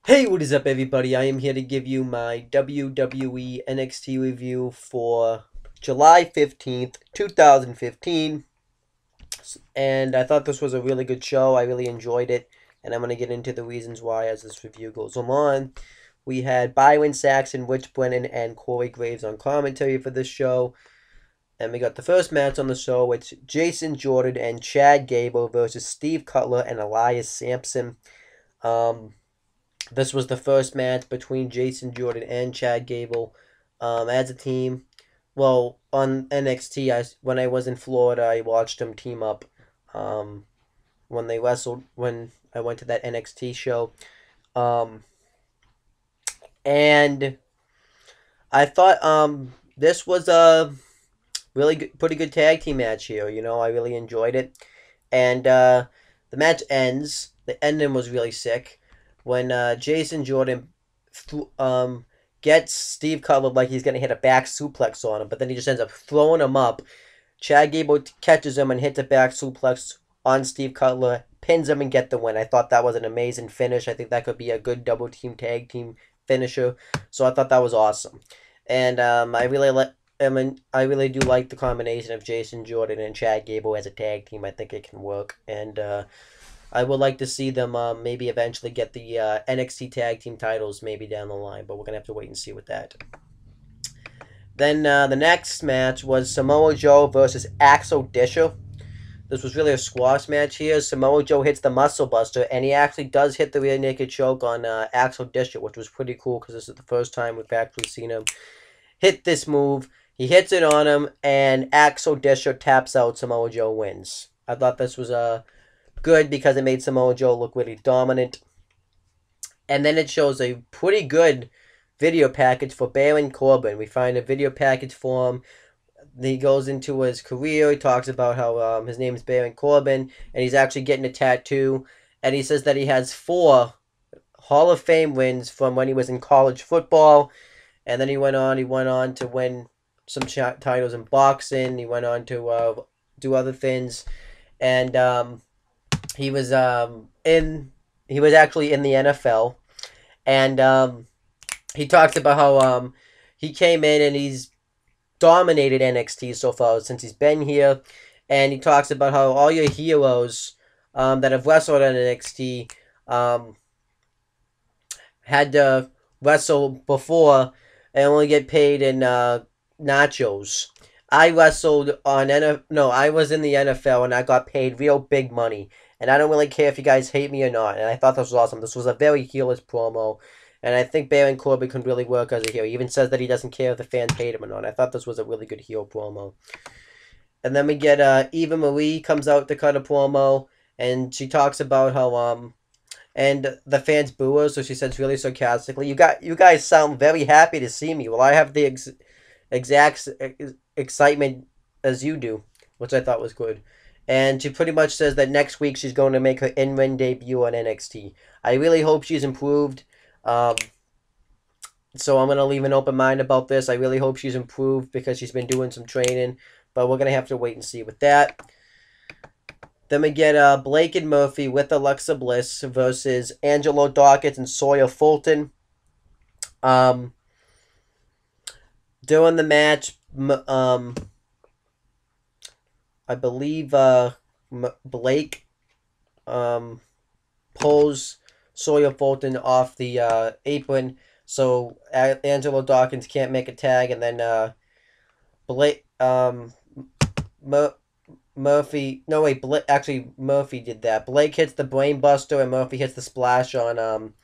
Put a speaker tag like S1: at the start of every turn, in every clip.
S1: Hey, what is up, everybody? I am here to give you my WWE NXT review for July 15th, 2015. And I thought this was a really good show. I really enjoyed it. And I'm going to get into the reasons why as this review goes on. We had Byron Saxton, Rich Brennan, and Corey Graves on commentary for this show. And we got the first match on the show. It's Jason Jordan and Chad Gable versus Steve Cutler and Elias Sampson. This was the first match between Jason Jordan and Chad Gable as a team. Well, on NXT, when I was in Florida, I watched them team up when they wrestled, when I went to that NXT show. Um, and I thought this was a really good, pretty good tag team match here. I really enjoyed it. And the match ends. The ending was really sick when Jason Jordan gets Steve Cutler like he's going to hit a back suplex on him, but then he just ends up throwing him up. Chad Gable catches him and hits a back suplex on Steve Cutler, pins him and get the win. I thought that was an amazing finish. I think that could be a good double team tag team finisher. So I thought that was awesome. And I really do like the combination of Jason Jordan and Chad Gable as a tag team. I think it can work. And I would like to see them maybe eventually get the NXT tag team titles maybe down the line. But we're going to have to wait and see with that. Then the next match was Samoa Joe versus Axel Disher. This was really a squash match here. Samoa Joe hits the Muscle Buster, and he actually does hit the rear naked choke on Axel Disher, which was pretty cool because this is the first time we've actually seen him hit this move. He hits it on him, and Axel Disher taps out. Samoa Joe wins. I thought this was good because it made Samoa Joe look really dominant. And then it shows a pretty good video package for Baron Corbin. We find a video package for him. He goes into his career. He talks about how his name is Baron Corbin, and he's actually getting a tattoo. And he says that he has 4 Hall of Fame wins from when he was in college football. And then he went on to win some titles in boxing. He went on to do other things, and he was actually in the NFL, and he talks about how he came in and he's dominated NXT so far since he's been here, and he talks about how all your heroes that have wrestled on NXT had to wrestle before and only get paid in nachos. I wrestled on I was in the NFL and I got paid real big money. And I don't really care if you guys hate me or not. And I thought this was awesome. This was a very heelish promo. And I think Baron Corbin can really work as a heel. He even says that he doesn't care if the fans hate him or not. I thought this was a really good heel promo. And then we get Eva Marie comes out to cut a promo. And she talks about how and the fans boo her, so she says really sarcastically, You guys sound very happy to see me. Well, I have the exact excitement as you do, which I thought was good. And she pretty much says that next week she's going to make her in-ring debut on NXT. I really hope she's improved. So I'm going to leave an open mind about this. I really hope she's improved because she's been doing some training. But we're going to have to wait and see with that. Then we get Blake and Murphy with Alexa Bliss versus Angelo Dawkins and Sawyer Fulton. During the match, I believe Blake pulls Sawyer Fulton off the apron, so Angelo Dawkins can't make a tag, and then Blake Murphy. No wait, actually Murphy did that. Blake hits the brain buster, and Murphy hits the splash on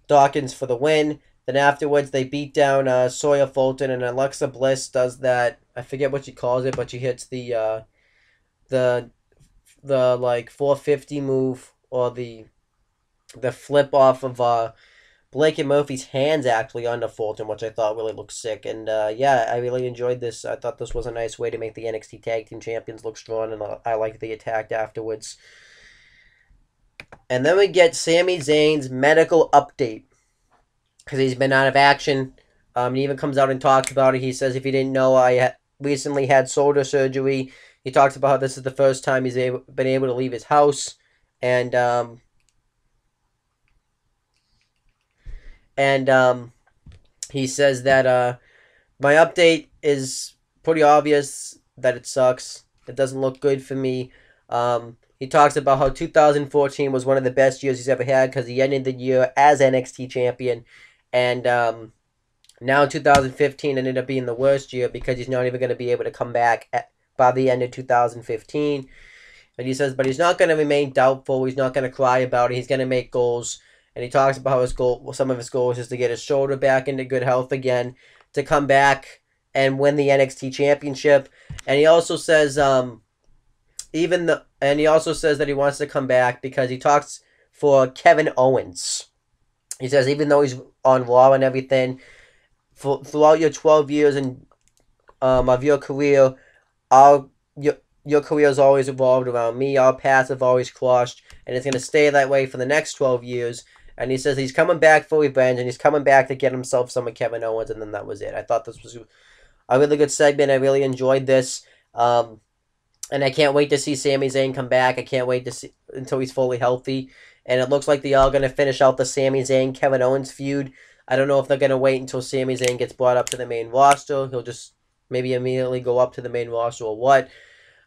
S1: Dawkins for the win. Then afterwards, they beat down Sawyer Fulton, and Alexa Bliss does that. I forget what she calls it, but she hits the like 450 move, or the flip off of Blake and Murphy's hands actually onto Fulton, which I thought really looked sick. And yeah, I really enjoyed this. I thought this was a nice way to make the NXT Tag Team Champions look strong, and I liked the attack afterwards. And then we get Sami Zayn's medical update, because he's been out of action. He even comes out and talks about it. He says, if you didn't know, I recently had shoulder surgery. He talks about how this is the first time he's been able to leave his house. And And he says that my update is pretty obvious that it sucks. It doesn't look good for me. He talks about how 2014 was one of the best years he's ever had because he ended the year as NXT champion, and now 2015 ended up being the worst year because he's not even going to be able to come back by the end of 2015. And he says, but he's not going to remain doubtful. He's not going to cry about it. He's going to make goals. And he talks about how his goal, some of his goals, is to get his shoulder back into good health again, to come back and win the NXT Championship. And he also says, and he also says that he wants to come back because he talks for Kevin Owens. He says even though he's on Raw and everything, throughout your 12 years of your career, your career has always evolved around me. Our paths have always crossed, and it's going to stay that way for the next 12 years. And he says he's coming back for revenge, and he's coming back to get himself some of Kevin Owens, and then that was it. I thought this was a really good segment. I really enjoyed this. And I can't wait to see Sami Zayn come back. I can't wait to see until he's fully healthy. And it looks like they are going to finish out the Sami Zayn Kevin Owens feud. I don't know if they're going to wait until Sami Zayn gets brought up to the main roster. He'll just maybe immediately go up to the main roster or what.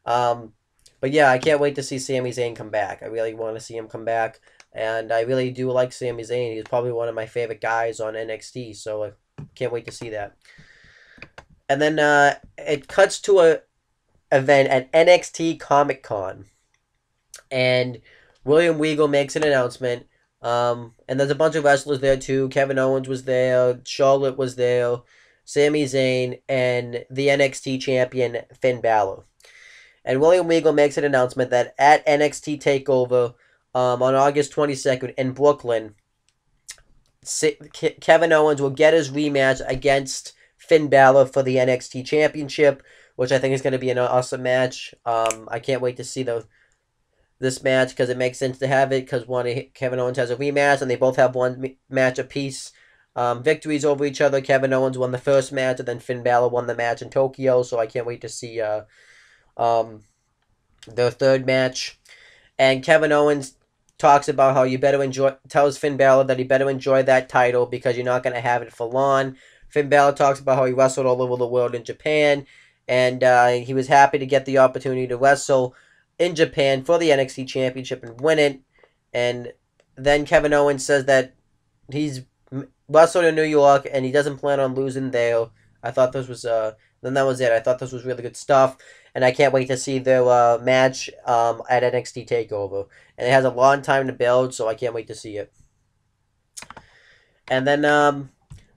S1: But yeah, I can't wait to see Sami Zayn come back. I really want to see him come back. And I really do like Sami Zayn. He's probably one of my favorite guys on NXT. So I can't wait to see that. And then it cuts to a event at NXT Comic Con. And William Regal makes an announcement. And there's a bunch of wrestlers there too. Kevin Owens was there. Charlotte was there. Sami Zayn. And the NXT champion, Finn Balor. And William Regal makes an announcement that at NXT TakeOver on August 22nd in Brooklyn, Kevin Owens will get his rematch against Finn Balor for the NXT Championship, which I think is going to be an awesome match. I can't wait to see this match because it makes sense to have it because Kevin Owens has a rematch and they both have one match apiece. Victories over each other. Kevin Owens won the first match and then Finn Balor won the match in Tokyo, so I can't wait to see their third match. And Kevin Owens talks about how tells Finn Balor that he better enjoy that title because you're not going to have it for long. Finn Balor talks about how he wrestled all over the world in Japan, and he was happy to get the opportunity to wrestle in Japan for the NXT Championship and win it. And then Kevin Owens says that he's wrestled in New York and he doesn't plan on losing there. I thought this was then that was it. I thought this was really good stuff, and I can't wait to see their match at NXT TakeOver. And it has a long time to build, so I can't wait to see it. And then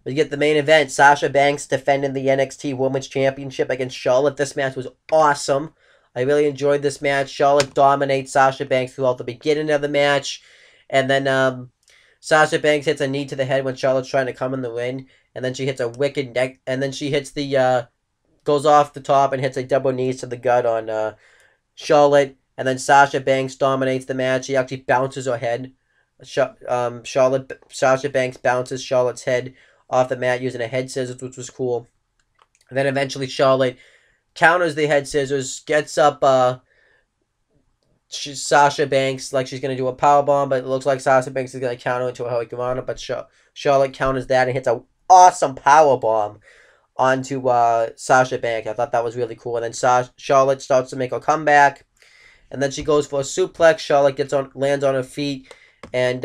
S1: we get the main event: Sasha Banks defending the NXT Women's Championship against Charlotte. This match was awesome. I really enjoyed this match. Charlotte dominates Sasha Banks throughout the beginning of the match, and then Sasha Banks hits a knee to the head when Charlotte's trying to come in the ring, and then she hits a wicked neck, and then she hits goes off the top and hits a double knees to the gut on Charlotte, and then Sasha Banks dominates the match. She actually bounces her head. Sasha Banks bounces Charlotte's head off the mat using a head scissors, which was cool. And then eventually Charlotte counters the head scissors, gets up Sasha Banks like she's going to do a powerbomb, but it looks like Sasha Banks is going to counter into a hurricanrana, but Charlotte counters that and hits an awesome powerbomb onto Sasha Banks. I thought that was really cool. And then Charlotte starts to make a comeback, and then she goes for a suplex. Charlotte lands on her feet and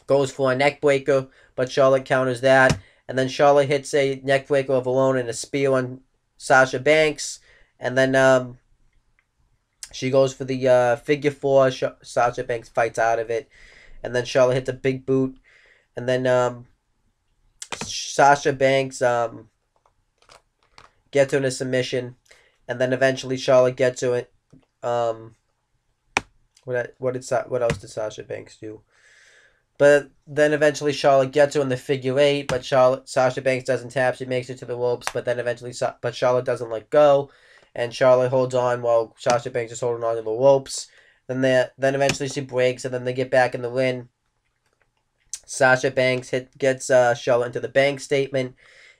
S1: goes for a neck breaker, but Charlotte counters that. And then Charlotte hits a neck breaker of her own and a spear on Sasha Banks. And then she goes for the figure four. Sasha Banks fights out of it. And then Charlotte hits a big boot. And then Sasha Banks gets her in a submission. And then eventually Charlotte gets her in. What else did Sasha Banks do? But then eventually Charlotte gets her in the figure eight, but Sasha Banks doesn't tap. She makes it to the ropes, but then eventually, but Charlotte doesn't let go, and Charlotte holds on while Sasha Banks is holding on to the ropes. Then eventually she breaks, and then they get back in the ring. Sasha Banks gets Charlotte into the bank statement,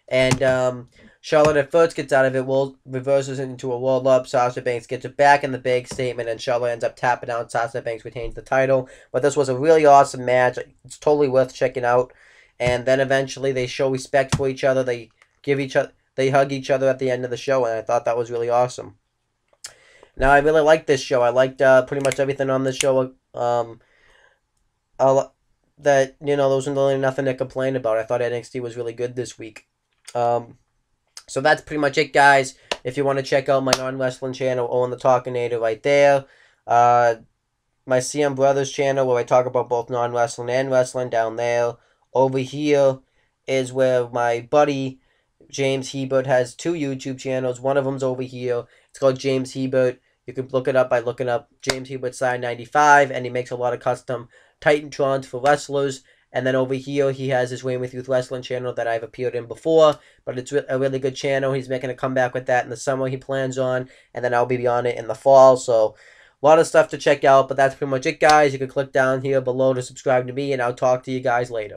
S1: and Charlotte at first gets out of it, reverses into a roll up. Sasha Banks gets it back in the bank statement, and Charlotte ends up tapping out. Sasha Banks retains the title. But this was a really awesome match. It's totally worth checking out. and then eventually they show respect for each other. They hug each other at the end of the show, and I thought that was really awesome. Now I really liked this show. I liked pretty much everything on this show. That there wasn't really nothing to complain about. I thought NXT was really good this week. So that's pretty much it, guys. If you want to check out my non-wrestling channel, Owen the Talkinator, right there. My CM Brothers channel, where I talk about both non-wrestling and wrestling, down there. Over here is where my buddy James Hebert has 2 YouTube channels. One of them's over here. It's called James Hebert. You can look it up by looking up James Hebert Sign 95, and he makes a lot of custom Titantrons for wrestlers. And then over here, he has his Wayne with Youth Wrestling channel that I've appeared in before. But it's a really good channel. He's making a comeback with that in the summer, he plans on. And then I'll be on it in the fall. So a lot of stuff to check out. But that's pretty much it, guys. You can click down here below to subscribe to me. And I'll talk to you guys later.